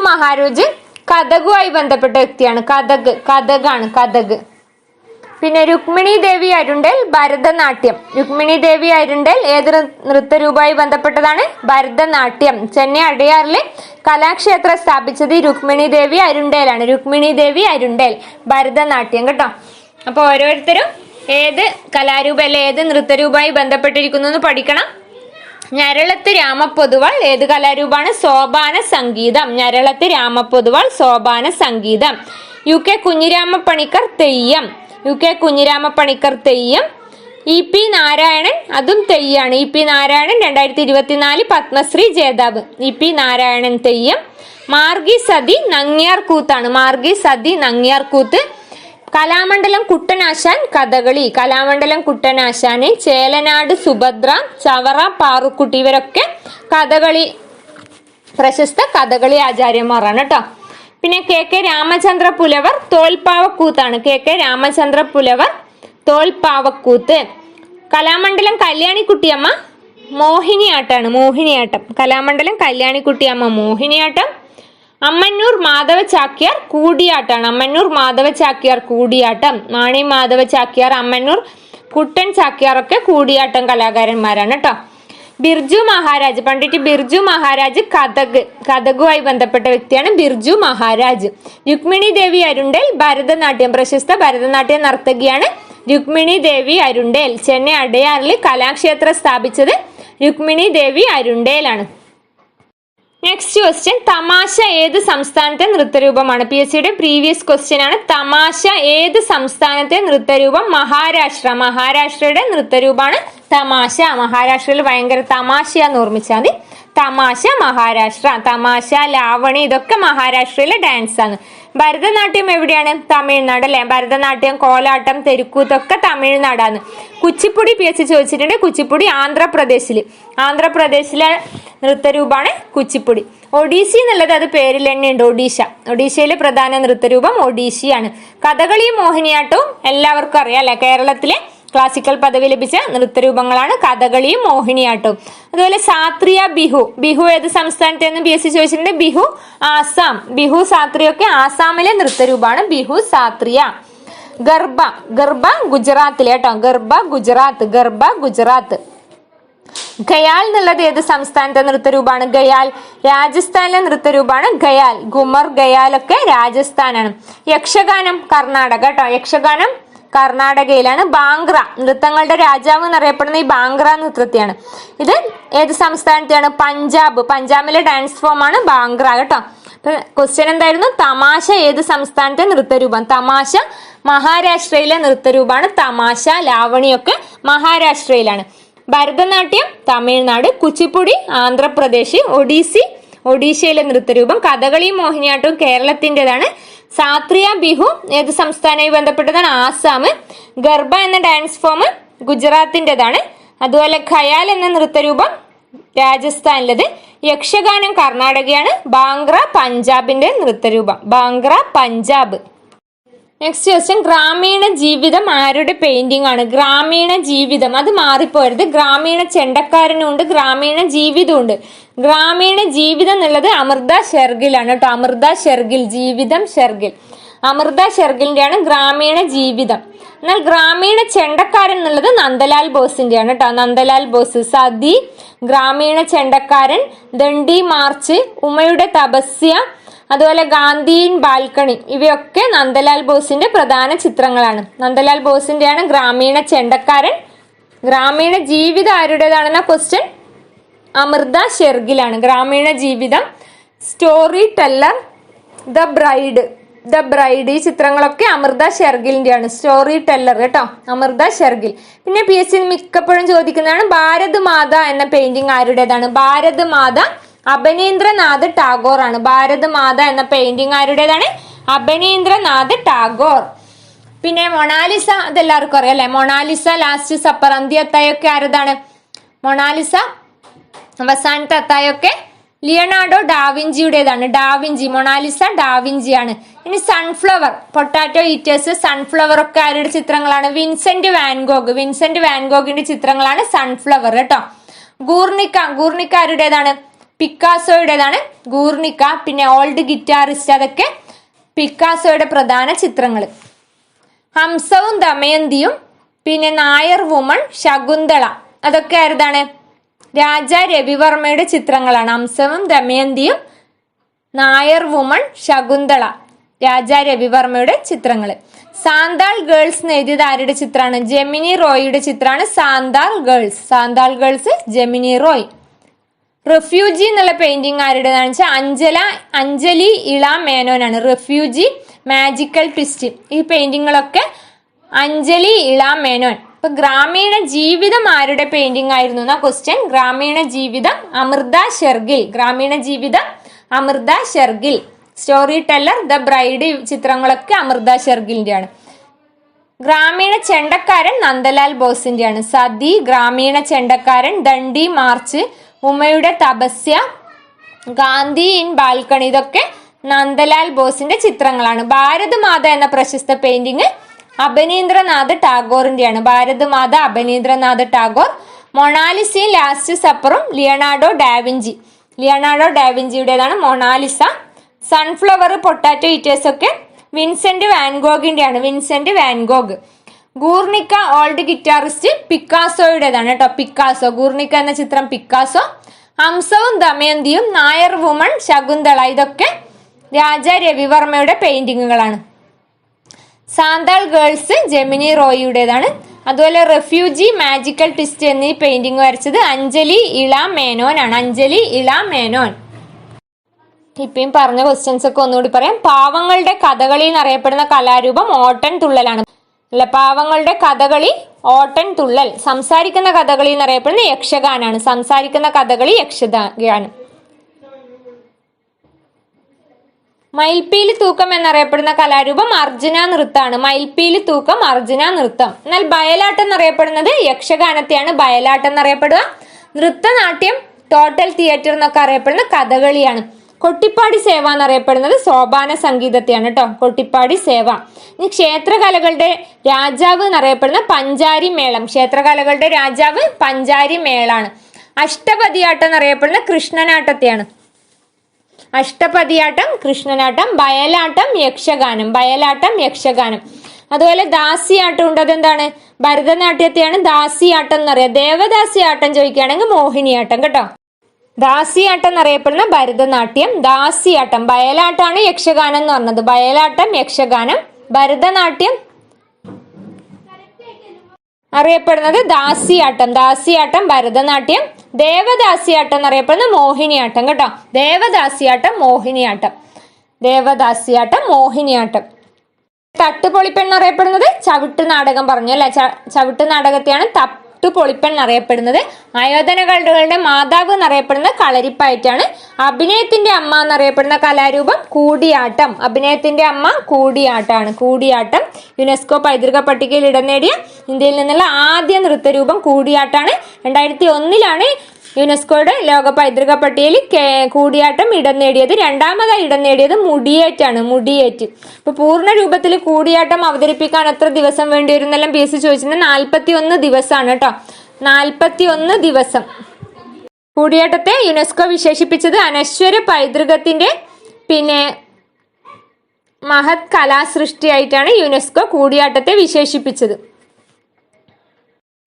മഹാരാജ് കഥകുമായി ബന്ധപ്പെട്ട വ്യക്തിയാണ്. കഥക്. പിന്നെ രുക്മിണി ദേവി അരുണ്ടൽ ഭരതനാട്യം. രുക്മിണി ദേവി അരുണ്ടൽ ഏത് നൃത്തരൂപമായി ബന്ധപ്പെട്ടതാണ്? ഭരതനാട്യം. ചെന്നൈ അടയാറിലെ കലാക്ഷേത്രം സ്ഥാപിച്ചത് രുക്മിണി ദേവി അരുണ്ടേലാണ്. രുക്മിണി ദേവി അരുണ്ടൽ ഭരതനാട്യം കേട്ടോ. അപ്പൊ ഓരോരുത്തരും ഏത് കലാരൂപ അല്ലെ ഏത് നൃത്തരൂപമായി ബന്ധപ്പെട്ടിരിക്കുന്നു എന്ന് പഠിക്കണം. ഞരളത്ത് രാമപൊതുവാൾ ഏത് കലാരൂപമാണ്? സോപാന സംഗീതം. ഞരളത്ത് രാമപൊതുവാൾ സോപാന സംഗീതം. UK കുഞ്ഞിരാമ പണിക്കർ തെയ്യം. EP നാരായണൻ അതും തെയ്യാണ്. EP നാരായണൻ 2024 പത്മശ്രീ ജേതാവ്. EP നാരായണൻ തെയ്യം. മാർഗി സതി നങ്ങ്യാർ കൂത്താണ്. കലാമണ്ഡലം കുട്ടനാശാൻ കഥകളി, കലാമണ്ഡലം കുട്ടനാശാന്, ചേലനാട് സുഭദ്ര, ചവറ പാറുക്കുട്ടി ഇവരൊക്കെ കഥകളി പ്രശസ്ത കഥകളി ആചാര്യന്മാരാണ് കേട്ടോ. പിന്നെ കെ രാമചന്ദ്ര പുലവർ തോൽപ്പാവക്കൂത്താണ്. കെ രാമചന്ദ്ര പുലവർ തോൽപ്പാവക്കൂത്ത്. കലാമണ്ഡലം കല്യാണിക്കുട്ടിയമ്മ മോഹിനിയാട്ടാണ്, മോഹിനിയാട്ടം. കലാമണ്ഡലം കല്യാണിക്കുട്ടിയമ്മ മോഹിനിയാട്ടം. അമ്മന്നൂർ മാധവ ചാക്യാർ കൂടിയാട്ടാണ്, അമ്മന്നൂർ മാധവ ചാക്യാർ കൂടിയാട്ടം. മാണി മാധവ ചാക്യാർ, അമ്മന്നൂർ കുട്ടൻ ചാക്യാർ ഒക്കെ കൂടിയാട്ടം കലാകാരന്മാരാണ് കേട്ടോ. ബിർജു മഹാരാജ്, പണ്ഡിറ്റ് ബിർജു മഹാരാജ് കഥകുമായി ബന്ധപ്പെട്ട വ്യക്തിയാണ് ബിർജു മഹാരാജ്. രുക്മിണി ദേവി അരുണ്ടേൽ ഭരതനാട്യം, പ്രശസ്ത ഭരതനാട്യ നർത്തകിയാണ് രുക്മിണി ദേവി അരുണ്ടേൽ. ചെന്നൈ അടയാറിൽ കലാക്ഷേത്രം സ്ഥാപിച്ചത് രുക്മിണി ദേവി അരുണ്ടേലാണ്. നെക്സ്റ്റ് ക്വസ്റ്റ്യൻ, തമാശ ഏത് സംസ്ഥാനത്തെ നൃത്തരൂപമാണ്? PSCയുടെ പ്രീവിയസ് ക്വസ്റ്റ്യൻ ആണ്. തമാശ ഏത് സംസ്ഥാനത്തെ നൃത്തരൂപം? മഹാരാഷ്ട്ര, മഹാരാഷ്ട്രയുടെ നൃത്തരൂപമാണ് തമാശ. മഹാരാഷ്ട്രയിൽ ഭയങ്കര തമാശയാന്ന് ഓർമ്മിച്ചാൽ മതി. തമാശ മഹാരാഷ്ട്ര. തമാശ, ലാവണി ഇതൊക്കെ മഹാരാഷ്ട്രയിലെ ഡാൻസ് ആണ്. ഭരതനാട്യം എവിടെയാണ്? തമിഴ്നാട് അല്ലെ. ഭരതനാട്യം, കോലാട്ടം, തെരുക്കൂത്തൊക്കെ തമിഴ്നാടാണ്. കുച്ചിപ്പുടി PSC ചോദിച്ചിട്ടുണ്ട്. കുച്ചിപ്പുടി ആന്ധ്രാപ്രദേശിലെ നൃത്തരൂപമാണ് കുച്ചിപ്പുടി. ഒഡീസി എന്നുള്ളത് അത് പേരിൽ തന്നെ ഉണ്ട്, ഒഡീഷ. ഒഡീഷയിലെ പ്രധാന നൃത്തരൂപം ഒഡീസിയാണ്. കഥകളിയും മോഹിനിയാട്ടവും എല്ലാവർക്കും അറിയാം അല്ലെ. കേരളത്തിലെ ക്ലാസിക്കൽ പദവി ലഭിച്ച നൃത്തരൂപങ്ങളാണ് കഥകളിയും മോഹിനിയാട്ടവും. അതുപോലെ സാത്രിയ, ബിഹു ഏത് സംസ്ഥാനത്തെന്ന് PSC ചോദിച്ചിട്ടുണ്ട്. ബിഹു ആസാം. ബിഹു സാത്രിയൊക്കെ ആസാമിലെ നൃത്തരൂപമാണ് ബിഹു സാത്രിയ. ഗർഭ ഗുജറാത്തിലെ കേട്ടോ. ഗർഭ ഗുജറാത്ത്. ഖയാൽ എന്നുള്ളത് ഏത് സംസ്ഥാനത്തെ നൃത്തരൂപമാണ്? ഖയാൽ രാജസ്ഥാനിലെ നൃത്തരൂപമാണ് ഖയാൽ. ഘുമർ, ഖയാലൊക്കെ രാജസ്ഥാനാണ്. യക്ഷഗാനം കർണാടക കേട്ടോ. യക്ഷഗാനം കർണാടകയിലാണ്. ബാംഗ്ര, നൃത്തങ്ങളുടെ രാജാവ് എന്നറിയപ്പെടുന്ന ഈ ബാംഗ്ര നൃത്തത്തെയാണ്. ഇത് ഏത് സംസ്ഥാനത്തെയാണ്? പഞ്ചാബിലെ ഡാൻസ് ഫോമാണ് ബാംഗ്ര കേട്ടോ. ക്വസ്റ്റ്യൻ എന്തായിരുന്നു? തമാശ ഏത് സംസ്ഥാനത്തെ നൃത്തരൂപം? തമാശ മഹാരാഷ്ട്രയിലെ നൃത്തരൂപമാണ് തമാശ. ലാവണിയൊക്കെ മഹാരാഷ്ട്രയിലാണ്. ഭരതനാട്യം തമിഴ്നാട്, കുച്ചിപ്പുടി ആന്ധ്രാപ്രദേശ്, ഒഡീഷയിലെ നൃത്തരൂപം. കഥകളിയും മോഹിനിയാട്ടവും കേരളത്തിൻ്റെതാണ്. സാത്രിയ, ബിഹു ഏത് സംസ്ഥാനവുമായി ബന്ധപ്പെട്ടതാണ്? ആസാം. ഗർഭ എന്ന ഡാൻസ് ഫോം ഗുജറാത്തിൻ്റെതാണ്. അതുപോലെ ഖയാൽ എന്ന നൃത്തരൂപം രാജസ്ഥാനിലത്. യക്ഷഗാനം കർണാടകയാണ്. ബാംഗ്ര പഞ്ചാബിന്റെ നൃത്തരൂപം. ബാംഗ്ര പഞ്ചാബ്. നെക്സ്റ്റ് ക്വസ്റ്റ്യൻ, ഗ്രാമീണ ജീവിതം ആരുടെ പെയിന്റിംഗ് ആണ്? ഗ്രാമീണ ജീവിതം, അത് മാറിപ്പോരുത്. ഗ്രാമീണ ചെണ്ടക്കാരനും ഉണ്ട്, ഗ്രാമീണ ജീവിതം ഉണ്ട്. ഗ്രാമീണ ജീവിതം എന്നുള്ളത് അമൃത ഷെർഗിലാണ് കേട്ടോ. അമൃത ഷെർഗിൽ, ജീവിതം ഷെർഗിൽ. അമൃത ഷെർഗിലിന്റെയാണ് ഗ്രാമീണ ജീവിതം. എന്നാൽ ഗ്രാമീണ ചെണ്ടക്കാരൻ എന്നുള്ളത് നന്ദലാൽ ബോസിന്റെയാണ് കേട്ടോ. നന്ദലാൽ ബോസ്. സതി, ഗ്രാമീണ ചെണ്ടക്കാരൻ, ദണ്ഡി മാർച്ച്, ഉമയുടെ തപസ്യ, അതുപോലെ ഗാന്ധിയിൻ ബാൽക്കണി ഇവയൊക്കെ നന്ദലാൽ ബോസിന്റെ പ്രധാന ചിത്രങ്ങളാണ്. നന്ദലാൽ ബോസിന്റെയാണ് ഗ്രാമീണ ചെണ്ടക്കാരൻ. ഗ്രാമീണ ജീവിതം ആരുടേതാണെന്ന ക്വസ്റ്റ്യൻ? അമൃത ഷെർഗിലാണ്. ഗ്രാമീണ ജീവിതം. സ്റ്റോറി ടെല്ലർ, ദ ബ്രൈഡ് ഈ ചിത്രങ്ങളൊക്കെ അമൃത ഷെർഗിലിന്റെയാണ്. സ്റ്റോറി ടെല്ലർ കേട്ടോ, അമൃത ഷെർഗിൽ. പിന്നെ PSC മിക്കപ്പോഴും ചോദിക്കുന്നതാണ് ഭാരത് മാത എന്ന പെയിന്റിംഗ് ആരുടേതാണ്? ഭാരത് മാത അഭിനേന്ദ്രനാഥ് ടാഗോർ ആണ്. ഭാരത് മാത എന്ന പെയിന്റിംഗ് ആരുടേതാണ്? അഭിനേന്ദ്രനാഥ് ടാഗോർ. പിന്നെ മൊണാലിസ, അതെല്ലാവർക്കും അറിയാം അല്ലെ. മൊണാലിസ, ലാസ്റ്റ് സപ്പർ, അന്ത്യത്തായൊക്കെ ആരതാണ്? മൊണാലിസ അവസാനത്തെ അത്തായൊക്കെ ലിയനാർഡോ ഡാവിഞ്ചിയുടേതാണ്. മൊണാലിസ ഡാവിഞ്ചിയാണ്. ഇനി സൺഫ്ലവർ, പൊട്ടാറ്റോ ഈറ്റേഴ്സ്, സൺഫ്ലവർ ഒക്കെ ആരുടെ ചിത്രങ്ങളാണ്? വിൻസെന്റ് വാൻഗോഗിന്റെ ചിത്രങ്ങളാണ് സൺഫ്ലവർ കേട്ടോ. ഗൂർണിക്ക ആരുടേതാണ്? പിക്കാസോയുടേതാണ് ഗൂർണിക്ക. പിന്നെ ഓൾഡ് ഗിറ്റാറിസ്റ്റ്, അതൊക്കെ പിക്കാസോയുടെ പ്രധാന ചിത്രങ്ങൾ. ഹംസവും ദമയന്തിയും, പിന്നെ നായർ വുമൺ, ശകുന്തള, അതൊക്കെ ആരുതാണ്? രാജ രവിവർമ്മയുടെ ചിത്രങ്ങളാണ്. ഹംസവും ദമയന്തിയും, നായർ വുമൺ, ശകുന്തള, രാജ രവിവർമ്മയുടെ ചിത്രങ്ങൾ. സാന്താൾ ഗേൾസ് എന്ന് എഴുതിയത് ആരുടെ ചിത്രമാണ്? ജെമിനി റോയിയുടെ ചിത്രമാണ് സാന്താൾ ഗേൾസ് ജെമിനി റോയ്. റെഫ്യൂജി എന്നുള്ള പെയിന്റിംഗ് ആരുടേതാണെന്ന് വെച്ചാൽ അഞ്ജലി ഇള മേനോനാണ്. റെഫ്യൂജി, മാജിക്കൽ ട്വിസ്റ്റ്, ഈ പെയിന്റിങ്ങുകളൊക്കെ അഞ്ജലി ഇള മേനോൻ. ഇപ്പൊ ഗ്രാമീണ ജീവിതം ആരുടെ പെയിന്റിംഗ് ആയിരുന്നു എന്നാ ക്വസ്റ്റ്യൻ? ഗ്രാമീണ ജീവിതം Amrita Shergil. Story teller, the bride ചിത്രങ്ങളൊക്കെ അമൃത ഷെർഗിലിന്റെയാണ്. ഗ്രാമീണ ചെണ്ടക്കാരൻ നന്ദലാൽ ബോസിന്റെയാണ്. സതി, ഗ്രാമീണ ചെണ്ടക്കാരൻ, ദണ്ഡി മാർച്ച്, ഉമയുടെ തപസ്യ, ഗാന്ധി ഇൻ ബാൽക്കണി, ഇതൊക്കെ നന്ദലാൽ ബോസിന്റെ ചിത്രങ്ങളാണ്. ഭാരത് മാത എന്ന പ്രശസ്ത പെയിന്റിങ് അബനീന്ദ്രനാഥ് ടാഗോറിന്റെയാണ്. ഭാരത് മാത അബനീന്ദ്രനാഥ് ടാഗോർ. മൊണാലിസയും ലാസ്റ്റ് സപ്പറും ലിയനാർഡോ ഡാവിഞ്ചിയുടേതാണ് മൊണാലിസ. സൺഫ്ലവർ, പൊട്ടാറ്റോ ഈറ്റേഴ്സ് ഒക്കെ വിൻസെന്റ് വാൻഗോഗിന്റെയാണ്. Vincent van Gogh. Guernica old guitarist പിക്കാസോയുടേതാണ് കേട്ടോ. പിക്കാസോ, ഗൂർണിക്ക എന്ന ചിത്രം പിക്കാസോ. ഹംസവും ദമയന്തിയും, നായർ വുമൺ, ശകുന്തള, ഇതൊക്കെ രാജാ രവിവർമ്മയുടെ പെയിന്റിങ്ങുകളാണ്. സാന്താൾ ഗേൾസ് ജെമിനി റോയിയുടേതാണ്. അതുപോലെ റെഫ്യൂജി, മാജിക്കൽ ട്വിസ്റ്റ് എന്നീ പെയിന്റിംഗ് വരച്ചത് അഞ്ജലി ഇള മേനോൻ ആണ്. അഞ്ജലി ഇള മേനോൻ. ഇപ്പം പറഞ്ഞ ക്വസ്റ്റ്യൻസ് ഒക്കെ ഒന്നുകൂടി പറയാം. പാവങ്ങളുടെ കഥകളി എന്നറിയപ്പെടുന്ന കലാരൂപം ഓട്ടൻ തുള്ളലാണ്. അല്ല, പാവങ്ങളുടെ കഥകളി ഓട്ടൻ തുള്ളൽ. സംസാരിക്കുന്ന കഥകളി എന്നറിയപ്പെടുന്ന യക്ഷഗാനാണ്. സംസാരിക്കുന്ന കഥകളി യക്ഷഗാനം. മയിൽപ്പീലി തൂക്കം എന്നറിയപ്പെടുന്ന കലാരൂപം അർജുന നൃത്തമാണ്. മയിൽപ്പീലി തൂക്കം അർജുന നൃത്തം. എന്നാൽ ബയലാട്ടം എന്നറിയപ്പെടുന്നത് യക്ഷഗാനത്തെയാണ് ബയലാട്ടം എന്നറിയപ്പെടുക. നൃത്തനാട്യം, ടോട്ടൽ തിയേറ്റർ എന്നൊക്കെ അറിയപ്പെടുന്ന കഥകളിയാണ്. കൊട്ടിപ്പാടി സേവ എന്നറിയപ്പെടുന്നത് സോപാന സംഗീതത്തെയാണ് കേട്ടോ. കൊട്ടിപ്പാടി സേവ. ഇനി ക്ഷേത്രകലകളുടെ രാജാവ് എന്നറിയപ്പെടുന്ന പഞ്ചാരി മേളം. ക്ഷേത്രകലകളുടെ രാജാവ് പഞ്ചാരി മേളാണ്. അഷ്ടപതിയാട്ടം എന്നറിയപ്പെടുന്ന കൃഷ്ണനാട്ടത്തെയാണ്. അഷ്ടപതിയാട്ടം, കൃഷ്ണനാട്ടം. ബയലാട്ടം, യക്ഷഗാനം. ബയലാട്ടം, യക്ഷഗാനം. അതുപോലെ ദാസിയാട്ടം ഉണ്ട്. അതെന്താണ്? ഭരതനാട്യത്തെയാണ് ദാസിയാട്ടം എന്നറിയാം. ദേവദാസിയാട്ടം ചോദിക്കുകയാണെങ്കിൽ മോഹിനിയാട്ടം കേട്ടോ. ദാസിയാട്ടം എന്നറിയപ്പെടുന്ന ഭരതനാട്യം. ദാസിയാട്ടം, ബയലാട്ടാണ് യക്ഷഗാനം എന്ന് പറഞ്ഞത്. ബയലാട്ടം, യക്ഷഗാനം. ഭരതനാട്യം അറിയപ്പെടുന്നത് ദാസിയാട്ടം. ദാസിയാട്ടം, ഭരതനാട്യം. ദേവദാസിയാട്ടം എന്നറിയപ്പെടുന്ന മോഹിനിയാട്ടം കേട്ടോ. ദേവദാസിയാട്ടം, മോഹിനിയാട്ടം. ദേവദാസിയാട്ടം, മോഹിനിയാട്ടം. തട്ടുപൊളിപ്പെൺ എന്നറിയപ്പെടുന്നത് ചവിട്ട് നാടകം പറഞ്ഞു അല്ലെ. ചവിട്ട് നാടകത്തെയാണ് തട്ടുപൊളിപ്പെൺ എന്നറിയപ്പെടുന്നത്. ആയോധനകളുടെ മാതാവ് എന്നറിയപ്പെടുന്ന കളരിപ്പയറ്റാണ്. അഭിനയത്തിന്റെ അമ്മ എന്നറിയപ്പെടുന്ന കലാരൂപം കൂടിയാട്ടം. അഭിനയത്തിന്റെ അമ്മ കൂടിയാട്ടാണ്. കൂടിയാട്ടം യുനെസ്കോ പൈതൃക പട്ടികയിൽ ഇടം നേടിയ ഇന്ത്യയിൽ നിന്നുള്ള ആദ്യ നൃത്തരൂപം കൂടിയാട്ടാണ്. 2001 യുനെസ്കോയുടെ ലോക പൈതൃക പട്ടികയിൽ കൂടിയാട്ടം ഇടം നേടിയത്. രണ്ടാമതായി ഇടം നേടിയത് മുടിയേറ്റാണ്. മുടിയേറ്റ്. ഇപ്പൊ പൂർണ്ണ രൂപത്തിൽ കൂടിയാട്ടം അവതരിപ്പിക്കാൻ എത്ര ദിവസം വേണ്ടി വരുന്നെല്ലാം PSC ചോദിച്ചിട്ടുണ്ട്. 41 ദിവസമാണ് കേട്ടോ. 41 ദിവസം. കൂടിയാട്ടത്തെ യുനെസ്കോ വിശേഷിപ്പിച്ചത് അനശ്വര പൈതൃകത്തിന്റെ മഹത് കലാസൃഷ്ടിയായിട്ടാണ് യുനെസ്കോ കൂടിയാട്ടത്തെ വിശേഷിപ്പിച്ചത്.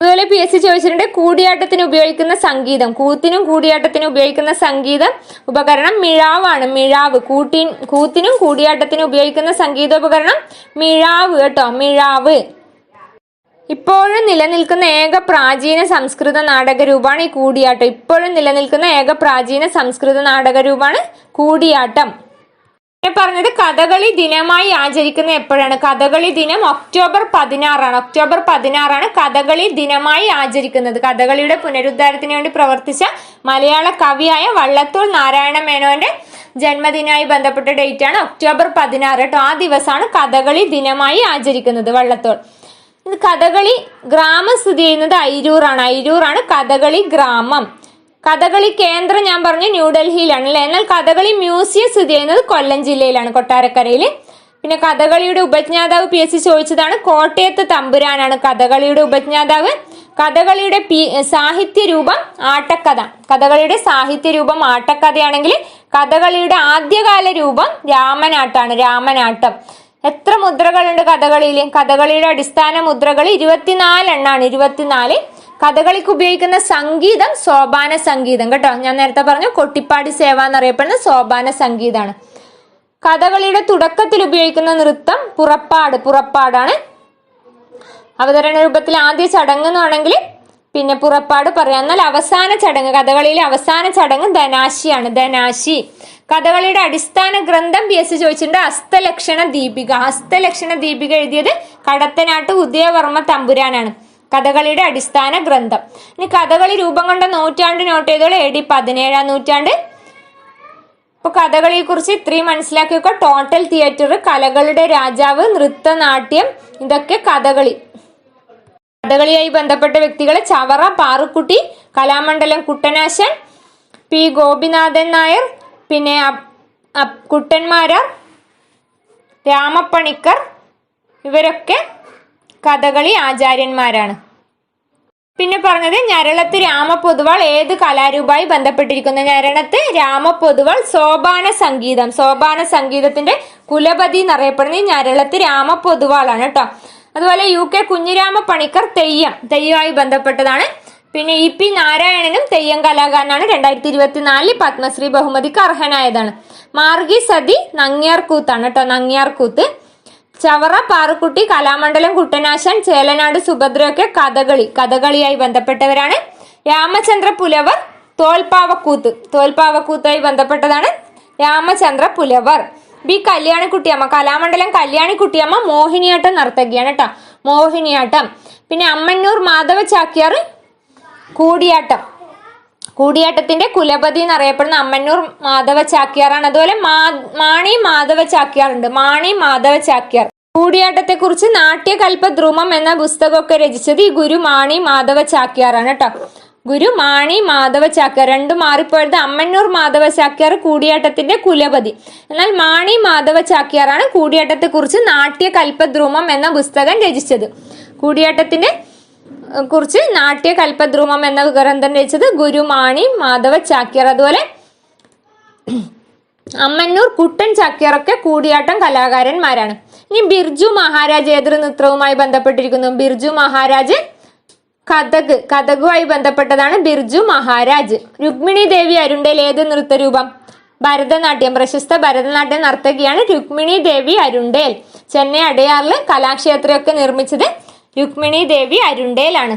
അതുപോലെ PSC ചോദിച്ചിട്ടുണ്ട് കൂടിയാട്ടത്തിന് ഉപയോഗിക്കുന്ന സംഗീതം. കൂത്തിനും കൂടിയാട്ടത്തിനും ഉപയോഗിക്കുന്ന സംഗീത ഉപകരണം മിഴാവാണ്. മിഴാവ്. കൂത്തിനും കൂടിയാട്ടത്തിനും ഉപയോഗിക്കുന്ന സംഗീതോപകരണം മിഴാവ് കേട്ടോ. മിഴാവ്. ഇപ്പോഴും നിലനിൽക്കുന്ന ഏക പ്രാചീന സംസ്കൃത നാടകരൂപമാണ് ഈ കൂടിയാട്ടം. ഇപ്പോഴും നിലനിൽക്കുന്ന ഏക പ്രാചീന സംസ്കൃത നാടകരൂപമാണ് കൂടിയാട്ടം. പറഞ്ഞത് കഥകളി ദിനമായി ആചരിക്കുന്ന എപ്പോഴാണ്? കഥകളി ദിനം ഒക്ടോബർ 16 ഒക്ടോബർ 16 കഥകളി ദിനമായി ആചരിക്കുന്നത്. കഥകളിയുടെ പുനരുദ്ധാരത്തിന് വേണ്ടി പ്രവർത്തിച്ച മലയാള കവിയായ വള്ളത്തോൾ നാരായണ മേനോന്റെ ജന്മദിനമായി ബന്ധപ്പെട്ട ഡേറ്റ് ആണ് ഒക്ടോബർ 16 കേട്ടോ. ആ ദിവസമാണ് കഥകളി ദിനമായി ആചരിക്കുന്നത്. വള്ളത്തോൾ. കഥകളി ഗ്രാമം സ്ഥിതി ചെയ്യുന്നത് അയിരൂറാണ്. അയിരൂറാണ് കഥകളി ഗ്രാമം. കഥകളി കേന്ദ്രം ഞാൻ പറഞ്ഞു ന്യൂഡൽഹിയിലാണ് അല്ലെ. എന്നാൽ കഥകളി മ്യൂസിയം സ്ഥിതി ചെയ്യുന്നത് കൊല്ലം ജില്ലയിലാണ്, കൊട്ടാരക്കരയില്. പിന്നെ കഥകളിയുടെ ഉപജ്ഞാതാവ് PSC ചോദിച്ചതാണ്. കോട്ടയത്ത് തമ്പുരാനാണ് കഥകളിയുടെ ഉപജ്ഞാതാവ്. കഥകളിയുടെ സാഹിത്യ രൂപം ആട്ടക്കഥ. കഥകളിയുടെ സാഹിത്യ രൂപം ആട്ടക്കഥയാണെങ്കിൽ കഥകളിയുടെ ആദ്യകാല രൂപം രാമനാട്ടാണ്. രാമനാട്ടം. എത്ര മുദ്രകളുണ്ട് കഥകളിയിൽ? കഥകളിയുടെ അടിസ്ഥാന മുദ്രകൾ 24 എണ്ണാണ്. 24. കഥകളിക്ക് ഉപയോഗിക്കുന്ന സംഗീതം സോപാന സംഗീതം കേട്ടോ. ഞാൻ നേരത്തെ പറഞ്ഞു കൊട്ടിപ്പാടി സേവ എന്നറിയപ്പെടുന്ന സോപാന സംഗീതമാണ്. കഥകളിയുടെ തുടക്കത്തിൽ ഉപയോഗിക്കുന്ന നൃത്തം പുറപ്പാടാണ്. അവതരണ രൂപത്തിൽ ആദ്യ ചടങ്ങ് എന്ന് വേണമെങ്കിൽ പിന്നെ പുറപ്പാട് പറയാം. എന്നാൽ അവസാന ചടങ്ങ്, കഥകളിയിലെ അവസാന ചടങ്ങ് ധനാശിയാണ്. ധനാശി. കഥകളിയുടെ അടിസ്ഥാന ഗ്രന്ഥം PSC ചോദിച്ചിട്ടുണ്ട്. ഹസ്തലക്ഷണ ദീപിക. ഹസ്തലക്ഷണ ദീപിക എഴുതിയത് കടത്തനാട്ട് ഉദയവർമ്മ തമ്പുരാനാണ്. കഥകളിയുടെ അടിസ്ഥാന ഗ്രന്ഥം. ഇനി കഥകളി രൂപം കൊണ്ട നൂറ്റാണ്ട് നോട്ട് ചെയ്തോളൂ. AD 17 നൂറ്റാണ്ട്. അപ്പൊ കഥകളിയെ കുറിച്ച് ഇത്രയും മനസ്സിലാക്കി വെക്കുക. ടോട്ടൽ തിയേറ്റർ, കലകളുടെ രാജാവ്, നൃത്തനാട്യം, ഇതൊക്കെ കഥകളി. കഥകളിയായി ബന്ധപ്പെട്ട വ്യക്തികൾ ചവറ പാറുക്കുട്ടി, കലാമണ്ഡലം കുട്ടനാശൻ, പി ഗോപിനാഥൻ നായർ, പിന്നെ കുട്ടന്മാരാർ, രാമപ്പണിക്കർ, ഇവരൊക്കെ കഥകളി ആചാര്യന്മാരാണ്. പിന്നെ പറഞ്ഞത് ഞരളത്ത് രാമപൊതുവാൾ ഏത് കലാരൂപമായി ബന്ധപ്പെട്ടിരിക്കുന്നു? ഞരളത്ത് രാമപൊതുവാൾ സോപാന സംഗീതം, സോപാന സംഗീതത്തിന്റെ കുലപതി എന്നറിയപ്പെടുന്നത് ഞരളത്ത് രാമപൊതുവാളാണ് കേട്ടോ. അതുപോലെ UK കുഞ്ഞിരാമ പണിക്കർ തെയ്യമായി ബന്ധപ്പെട്ടതാണ്. പിന്നെ EP നാരായണനും തെയ്യം കലാകാരനാണ്. 2024 പത്മശ്രീ ബഹുമതിക്ക് അർഹനായതാണ്. മാർഗി സതി നങ്ങ്യാർകൂത്താണ് കേട്ടോ, നങ്ങ്യാർകൂത്ത്. ചവറ പാറുക്കുട്ടി, കലാമണ്ഡലം കുട്ടനാശൻ, ചേലനാട് സുഭദ്രയൊക്കെ കഥകളിയായി ബന്ധപ്പെട്ടവരാണ്. രാമചന്ദ്ര പുലവർ തോൽപ്പാവക്കൂത്തായി ബന്ധപ്പെട്ടതാണ് രാമചന്ദ്ര പുലവർ. ബി കല്യാണിക്കുട്ടിയമ്മ, കലാമണ്ഡലം കല്യാണിക്കുട്ടിയമ്മ മോഹിനിയാട്ടം നർത്തകിയാണ് കേട്ടോ, മോഹിനിയാട്ടം. പിന്നെ അമ്മന്നൂർ മാധവ ചാക്യാർ കൂടിയാട്ടത്തിന്റെ കുലപതി എന്നറിയപ്പെടുന്ന അമ്മന്നൂർ മാധവ ചാക്യാറാണ്. അതുപോലെ മാണി മാധവ ചാക്യാർ ഉണ്ട്, മാണി മാധവ ചാക്യാർ. കൂടിയാട്ടത്തെ കുറിച്ച് നാട്യകൽപദ്രുമം എന്ന പുസ്തകമൊക്കെ രചിച്ചത് ഈ ഗുരു മാണി മാധവ ചാക്യാറാണ് കേട്ടോ, ഗുരു മാണി മാധവ ചാക്യാർ. രണ്ടും മാറിപ്പോയത്. അമ്മന്നൂർ മാധവ ചാക്യാർ കൂടിയാട്ടത്തിന്റെ കുലപതി, എന്നാൽ മാണി മാധവ ചാക്യാറാണ് കൂടിയാട്ടത്തെ കുറിച്ച് നാട്യകൽപദ്രുമം എന്ന പുസ്തകം രചിച്ചത്. കൂടിയാട്ടത്തിന്റെ കുറിച്ച് നാട്യകൽപദ്രുമം എന്ന ഗ്രന്ഥം രചിച്ചത് ഗുരുമാണി മാധവ ചാക്യാർ. അതുപോലെ അമ്മന്നൂർ കുട്ടൻ ചാക്യാറൊക്കെ കൂടിയാട്ടം കലാകാരന്മാരാണ്. ഇനി ബിർജു മഹാരാജ് ഏത് നൃത്തവുമായി ബന്ധപ്പെട്ടിരിക്കുന്നു? ബിർജു മഹാരാജ് കഥകുമായി ബന്ധപ്പെട്ടതാണ് ബിർജു മഹാരാജ്. രുക്മിണി ദേവി അരുണ്ടേൽ ഏത് നൃത്തരൂപം? ഭരതനാട്യം. പ്രശസ്ത ഭരതനാട്യ നർത്തകിയാണ് രുക്മിണി ദേവി അരുണ്ടേൽ. ചെന്നൈ അടയാറില് കലാക്ഷേത്രമൊക്കെ നിർമ്മിച്ചത് രുക്മിണി ദേവി അരുണ്ടേലാണ്.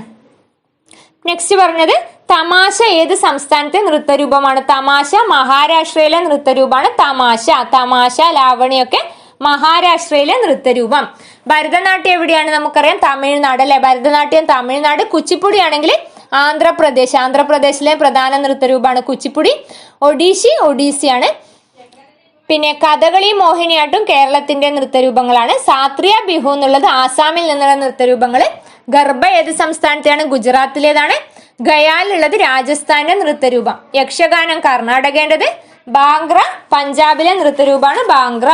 നെക്സ്റ്റ് പറഞ്ഞത് തമാശ ഏത് സംസ്ഥാനത്തെ നൃത്തരൂപമാണ്? തമാശ മഹാരാഷ്ട്രയിലെ നൃത്തരൂപമാണ് തമാശ. ലാവണിയൊക്കെ മഹാരാഷ്ട്രയിലെ നൃത്തരൂപം. ഭരതനാട്യം എവിടെയാണ്? നമുക്കറിയാം തമിഴ്നാട് അല്ലെ, ഭരതനാട്യം തമിഴ്നാട്. കുച്ചിപ്പുടി ആണെങ്കിൽ ആന്ധ്രാപ്രദേശിലെ പ്രധാന നൃത്തരൂപമാണ് കുച്ചിപ്പുടി. ഒഡീസിയാണ്. പിന്നെ കഥകളി മോഹിനിയാട്ടും കേരളത്തിന്റെ നൃത്തരൂപങ്ങളാണ്. സാത്രിയ ബിഹു എന്നുള്ളത് ആസാമിൽ നിന്നുള്ള നൃത്തരൂപങ്ങള്. ഗർഭ ഏത് സംസ്ഥാനത്തെയാണ്? ഗുജറാത്തിലേതാണ്. ഗയാലുള്ളത് രാജസ്ഥാന്റെ നൃത്തരൂപം. യക്ഷഗാനം കർണാടകേണ്ടത്. ബാംഗ്ര പഞ്ചാബിലെ നൃത്തരൂപമാണ് ബാംഗ്ര.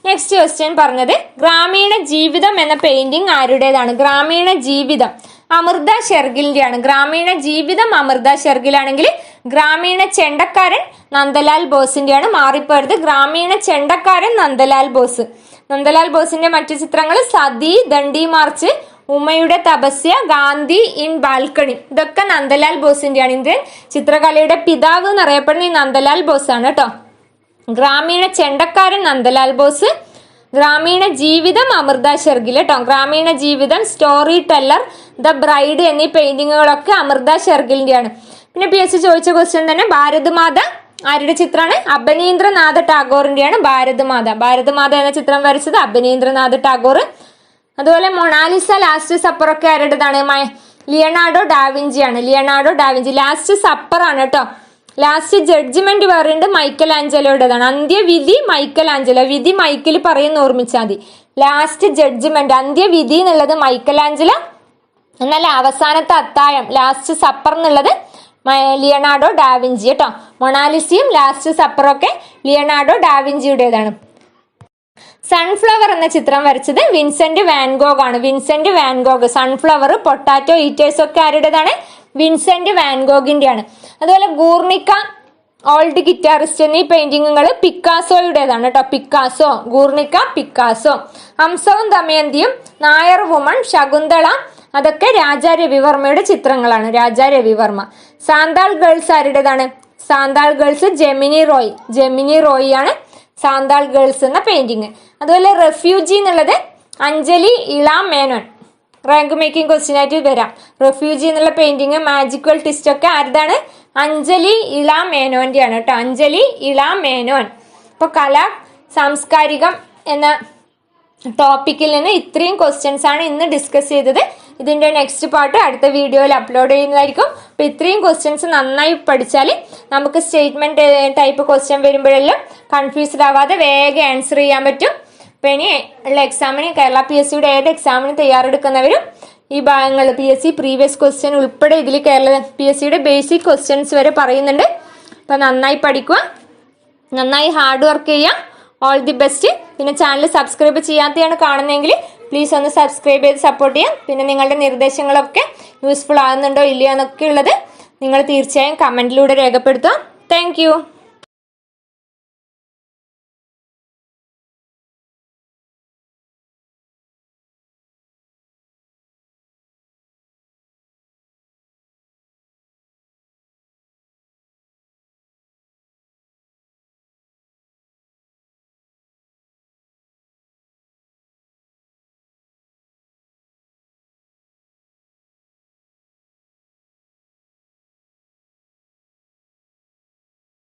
നെക്സ്റ്റ് ക്വസ്റ്റ്യൻ പറഞ്ഞത് ഗ്രാമീണ ജീവിതം എന്ന പെയിന്റിംഗ് ആരുടേതാണ്? ഗ്രാമീണ ജീവിതം അമൃത ഷെർഗിലിന്റെയാണ്. ഗ്രാമീണ ജീവിതം അമൃത ഷെർഗിലാണെങ്കിൽ ഗ്രാമീണ ചെണ്ടക്കാരൻ നന്ദലാൽ ബോസിന്റെയാണ്. മാറിപ്പോയത് ഗ്രാമീണ ചെണ്ടക്കാരൻ നന്ദലാൽ ബോസിന്റെ മറ്റു ചിത്രങ്ങൾ സതി, ദണ്ഡി മാർച്ച്, ഉമ്മയുടെ തപസ്യ, ഗാന്ധി ഇൻ ബാൽക്കണി, ഇതൊക്കെ നന്ദലാൽ ബോസിന്റെയാണ്. ഇന്ത്യൻ ചിത്രകലയുടെ പിതാവ് എന്നറിയപ്പെടുന്ന ഈ നന്ദലാൽ ബോസ് ആണ് കേട്ടോ. ഗ്രാമീണ ചെണ്ടക്കാരൻ നന്ദലാൽ ബോസ്. ഗ്രാമീണ ജീവിതം അമൃത ഷെർഗിൽ കേട്ടോ. ഗ്രാമീണ ജീവിതം, സ്റ്റോറി ടെല്ലർ, ദ ബ്രൈഡ് എന്നീ പെയിന്റിങ്ങുകളൊക്കെ അമൃത ഷെർഗിലിന്റെയാണ്. പിന്നെ PSC ചോദിച്ച ക്വസ്റ്റ്യൻ തന്നെ ഭാരതമാത ആരുടെ ചിത്രമാണ്? അബനീന്ദ്രനാഥ ടാഗോറിന്റെയാണ് ഭാരതമാത എന്ന ചിത്രം വരച്ചത് അബനീന്ദ്രനാഥ ടാഗോർ. അതുപോലെ മൊണാലിസ ലാസ്റ്റ് സപ്പർ ഒക്കെ ആരുടേതാണ്? ലിയനാർഡോ ഡാവിഞ്ചിയാണ്. ലാസ്റ്റ് സപ്പർ ആണ് കേട്ടോ. ലാസ്റ്റ് ജഡ്ജ്മെന്റ് പറയുന്നത് മൈക്കൽ ആഞ്ചലോയുടേതാണ്. അന്ത്യവിധി മൈക്കൽ ആഞ്ചലോ. വിധി മൈക്കിൽ പറയുന്ന ഓർമ്മിച്ചാൽ മതി. ലാസ്റ്റ് ജഡ്ജ്മെന്റ് അന്ത്യവിധി എന്നുള്ളത് മൈക്കൽ ആഞ്ചലോ, എന്നാൽ അവസാനത്തെ അത്താഴം ലാസ്റ്റ് സപ്പർ എന്നുള്ളത് ലിയനാർഡോ ഡാവിഞ്ചി കേട്ടോ. മൊണാലിസയും ലാസ്റ്റ് സപ്പറും ഒക്കെ ലിയനാർഡോ ഡാവിഞ്ചിയുടേതാണ്. സൺഫ്ലവർ എന്ന ചിത്രം വരച്ചത് വിൻസെന്റ് വാൻഗോഗ് ആണ്. സൺഫ്ലവർ, പൊട്ടാറ്റോ ഈറ്റേഴ്സ് ഒക്കെ ആരുടേതാണ്? വിൻസെന്റ് വാൻഗോഗിന്റെയാണ്. അതുപോലെ ഗൂർണിക്ക, ഓൾഡ് ഗിറ്റാറിസ്റ്റ് എന്നീ പെയിന്റിങ്ങുകൾ പിക്കാസോയുടേതാണ് കേട്ടോ. ഗൂർണിക്ക പിക്കാസോ. ഹംസവും ദമയന്തിയും, നായർ വുമൺ, ശകുന്തള, അതൊക്കെ രാജാ രവിവർമ്മയുടെ ചിത്രങ്ങളാണ്. സാന്താൾ ഗേൾസ് ആരുടേതാണ്? സാന്താൾ ഗേൾസ് ജെമിനി റോയ് ആണ് സാന്താൾ ഗേൾസ് എന്ന പെയിന്റിങ്. അതുപോലെ റെഫ്യൂജി എന്നുള്ളത് Anjali Ela Menon. Rank making question ആയിട്ട് വരാം. റെഫ്യൂജി എന്നുള്ള പെയിന്റിങ്, മാജിക്കൽ ട്വിസ്റ്റ് ഒക്കെ ആരുതാണ്? അഞ്ജലി ഇളാം മേനോന്റെയാണ് കേട്ടോ. അഞ്ജലി ഇളാം മേനോൻ. ഇപ്പൊ കല സാംസ്കാരികം എന്ന ടോപ്പിക്കിൽ നിന്ന് ഇത്രയും ക്വസ്റ്റ്യൻസ് ആണ് ഇന്ന് ഡിസ്കസ് ചെയ്തത്. ഇതിൻ്റെ നെക്സ്റ്റ് പാർട്ട് അടുത്ത വീഡിയോയിൽ അപ്ലോഡ് ചെയ്യുന്നതായിരിക്കും. അപ്പോൾ ഇത്രയും ക്വസ്റ്റ്യൻസ് നന്നായി പഠിച്ചാൽ നമുക്ക് സ്റ്റേറ്റ്മെൻറ്റ് ടൈപ്പ് ക്വസ്റ്റ്യൻ വരുമ്പോഴെല്ലാം കൺഫ്യൂസ്ഡ് ആവാതെ വേഗം ആൻസർ ചെയ്യാൻ പറ്റും. അപ്പോൾ ഇനി ഉള്ള എക്സാമിന് കേരള PSCയുടെ ഏത് എക്സാമിന് തയ്യാറെടുക്കുന്നവരും ഈ ഭാഗങ്ങൾ PSC പ്രീവിയസ് ക്വസ്റ്റ്യൻ ഉൾപ്പെടെ ഇതിൽ കേരള PSCയുടെ ബേസിക് ക്വസ്റ്റ്യൻസ് വരെ പറയുന്നുണ്ട്. അപ്പോൾ നന്നായി പഠിക്കുക, നന്നായി ഹാർഡ് വർക്ക് ചെയ്യുക. All the best. പിന്നെ ചാനൽ സബ്സ്ക്രൈബ് ചെയ്യാത്തതാണ് കാണുന്നതെങ്കിൽ പ്ലീസ് ഒന്ന് സബ്സ്ക്രൈബ് ചെയ്ത് സപ്പോർട്ട് ചെയ്യാം. പിന്നെ നിങ്ങളുടെ നിർദ്ദേശങ്ങളൊക്കെ യൂസ്ഫുൾ ആകുന്നുണ്ടോ ഇല്ലയോ എന്നൊക്കെ ഉള്ളത് നിങ്ങൾ തീർച്ചയായും കമൻറ്റിലൂടെ രേഖപ്പെടുത്തുക. താങ്ക്